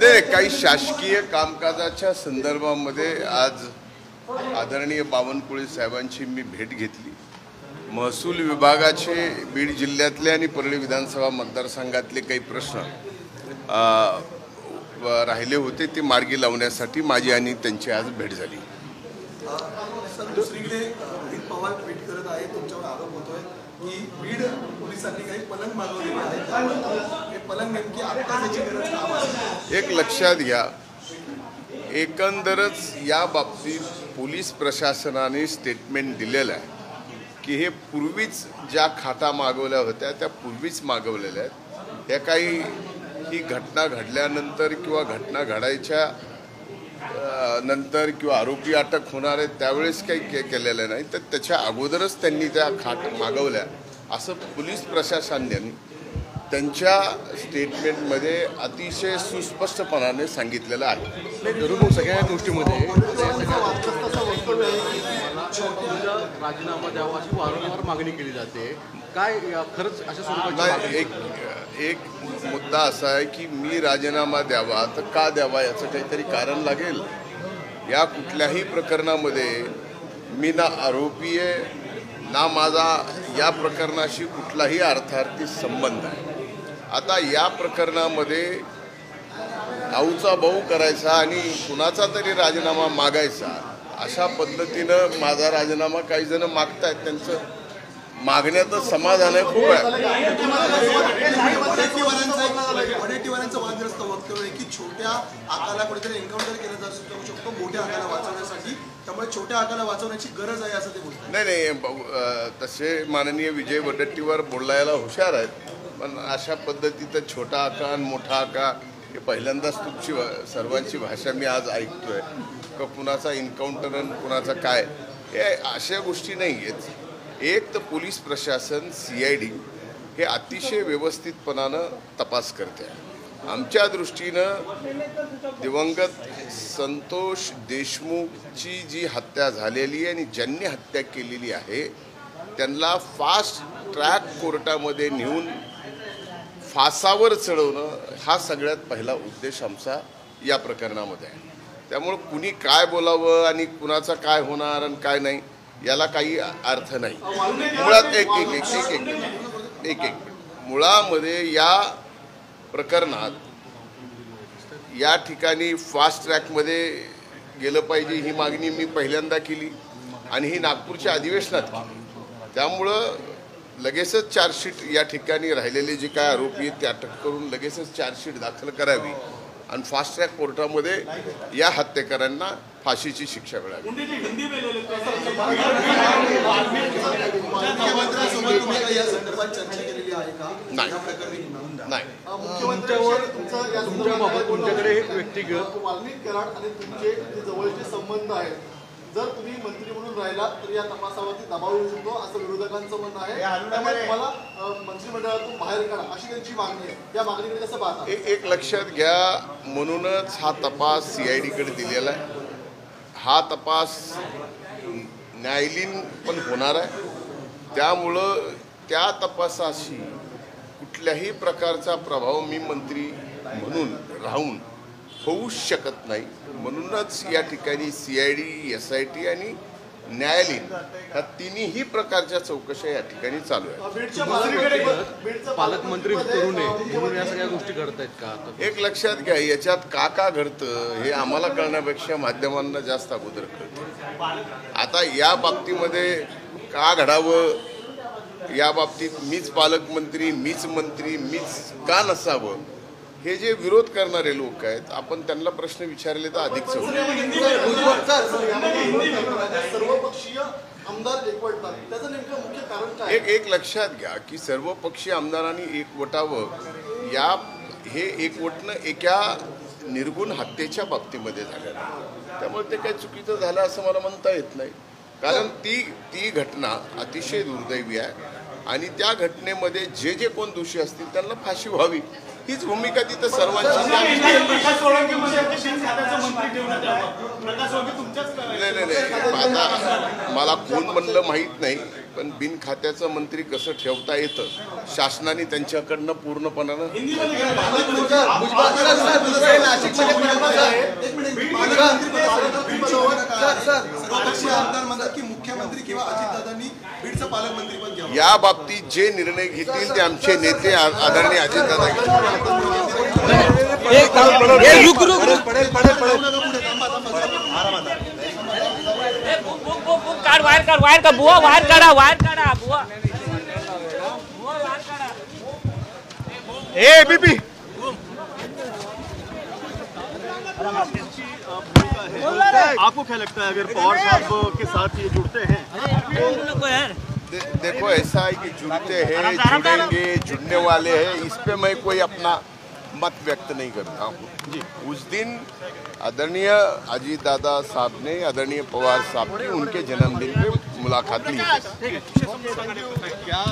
नाही, काही शासकीय कामकाजाच्या संदर्भामध्ये आज आदरणीय बावनकुळे साहेबांची मी भेट घेतली। महसूल विभागाचे बीड जिल्ह्यातले आणि परळी विधानसभा मतदारसंघातले काही प्रश्न राहिले होते ते मार्गी लावण्यासाठी माझी आणि त्यांची आज भेट झाली। दुसरीकडे अजित पवार ट्विट करत आहे, तुमच्यावर आरोप होतोय की बीड पोलिसांनी काही पलंग मागवलेले आहेत, हे पलंग नेमकी आत्ताची गरज का आहे? एक लक्षात घ्या, एकंदरच या बाबतीत पोलीस प्रशासनाने स्टेटमेंट दिलेलं आहे की हे पूर्वीच ज्या खाता मागवल्या होत्या त्या पूर्वीच मागवलेल्या आहेत। त्या काही ही घटना घडल्यानंतर किंवा घटना घडायच्या नंतर किंवा आरोपी अटक होणार आहेत त्यावेळेस काही केलेलं नाही, तर त्याच्या अगोदरच त्यांनी त्या खाट मागवल्या असं पोलीस प्रशासनाने त्यांच्या स्टेटमेंटमध्ये अतिशय सुस्पष्टपणाने सांगितलेलं आहे। सगळ्या गोष्टीमध्ये राजीनामा द्यावा अशी वारंवार मागणी केली जाते, काय खरंच अशा स्वरूपाची? एक मुद्दा असा आहे की मी राजीनामा द्यावा तर का द्यावा याचं काहीतरी कारण लागेल। या कुठल्याही प्रकरणामध्ये मी ना आरोपी आहे ना माझा या प्रकरणाशी कुठलाही अर्थार्थी संबंध आहे। आता या प्रकरणामध्ये आऊचा भाऊ करायचा आणि कुणाचा तरी राजीनामा मागायचा अशा पद्धतीनं माझा राजीनामा काही जण मागतायत, त्यांचं मागण्याचं समाधान आहे खूप आहे। वडेट्टीवारांचं वादग्रस्त वक्तव्य आहे की छोट्या आकाला कुठेतरी एन्काउंटर केलं जाऊ शकतो मोठ्या आकाला वाचवण्यासाठी, त्यामुळे छोट्या आकाला वाचवण्याची गरज आहे असं ते बोलतात। नाही, तसे माननीय विजय वडेट्टीवार बोलायला हुशार आहेत, पण अशा पद्धतीचं छोटा आका आणि मोठा आका हे पहिल्यांदाच तुमची सर्वांची भाषा मी आज ऐकतोय का कुणाचा एन्काउंटर आणि कुणाचा काय, हे अशा गोष्टी नाही आहेत। एक तर पोलीस प्रशासन CID हे अतिशय व्यवस्थितपणानं तपास करते आहे। आमच्या दृष्टीनं दिवंगत संतोष देशमुखची जी हत्या झालेली आणि ज्यांनी हत्या केलेली आहे त्यांना फास्ट ट्रॅक कोर्टामध्ये नेऊन फासावर चढवणं हा सगळ्यात पहिला उद्देश आमचा या प्रकरणामध्ये आहे। त्यामुळे कुणी काय बोलावं आणि कुणाचा काय होणार आणि काय नाही याला काही अर्थ नाही। मुळात एक मुळामध्ये या प्रकरणात या ठिकाणी फास्ट ट्रॅकमध्ये गेलं पाहिजे ही मागणी मी पहिल्यांदा केली आणि ही नागपूरच्या अधिवेशनात केली। त्यामुळं लगेचच चार्जशीट या ठिकाणी राहिलेले जे काय आरोपी आहेत ते अटक करून लगेचच चार्जशीट दाखल करावी आणि फास्ट ट्रॅक कोर्टामध्ये या हत्येकरांना फाशीची शिक्षा मिळावी। नाही, तुमच्याकडे व्यक्तिगत वाल्मिक कराड आणि तुमचे जवळचे संबंध आहेत, जर तुम्ही मंत्री म्हणून राहिला तर या तपासावरती दबाव येऊ शकतो असं विरोधकांचं म्हणणं आहे, त्यामुळे तुम्हाला मंत्रिमंडळातून बाहेर काढा अशी त्यांची मागणी आहे। या मागणीकडे कसं पाहता? एक लक्षात घ्या, म्हणूनच हा तपास CID कडे दिलेला आहे। हा तपास न्यायालयीन पण होणार आहे, त्यामुळं त्या तपासाशी कुठल्याही प्रकारचा प्रभाव मी मंत्री म्हणून राहून होऊच शकत नाही। म्हणूनच या ठिकाणी CID, SIT आणि न्यायालयीन ह्या तिन्ही प्रकारच्या चौकशा या ठिकाणी चालू आहेत। पालकमंत्री करू नये म्हणून या सगळ्या गोष्टी घडतायत का? एक लक्षात घ्या, याच्यात का घडतं हे आम्हाला कळण्यापेक्षा माध्यमांना जास्त अगोदर कळतं। आता या बाबतीमध्ये का घडावं, या बाबतीत मीच पालकमंत्री, मीच मंत्री, मीच का नसावं, हे जे विरोध करणारे लोक आहेत आपण त्यांना प्रश्न विचारले तर अधिक सर्वपक्षीय आमदार एकवटतात, त्याचं नेमकं मुख्य कारण काय? एक लक्षात घ्या की सर्वपक्षीय आमदारांनी एकवटावं, या हे एकवटणं एका निर्गुण हत्येच्या बाबतीमध्ये झालेलं आहे। त्यामुळे ते काही चुकीचं झालं असं मला म्हणता येत नाही, कारण ती घटना अतिशय दुर्दैवी आहे आणि त्या घटनेमध्ये जे कोण दोषी असतील त्यांना फाशी व्हावी हीच भूमिका तिथं सर्वांची। नाही, आता मला कोण म्हणलं माहीत नाही, पण बिन खात्याचं मंत्री कसं ठेवता येतं शासनाने त्यांच्याकडनं पूर्णपणानं सर्वपक्षीय आमदार म्हणतात की मुख्यमंत्री किंवा अजितदादांनी बीडचं पालकमंत्री पद घ्यावं. या बाबतीत जे निर्णय घेतील ते आमचे नेते आदरणीय अजितदादा घेतील. वायर का बुआ वायर काढा बुआ एबीपी आपको क्या लगता है अगर पवार साहब के साथ ये जुड़ते हैं देखो ऐसा है कि जुड़ते हैं जुड़ेंगे जुड़ने वाले हैं इस पे मैं कोई अपना मत व्यक्त नहीं करता हूँ. उस दिन आदरणीय अजीत दादा साहब ने आदरणीय पवार साहब की उनके जन्मदिन पे मुलाकात ली. क्या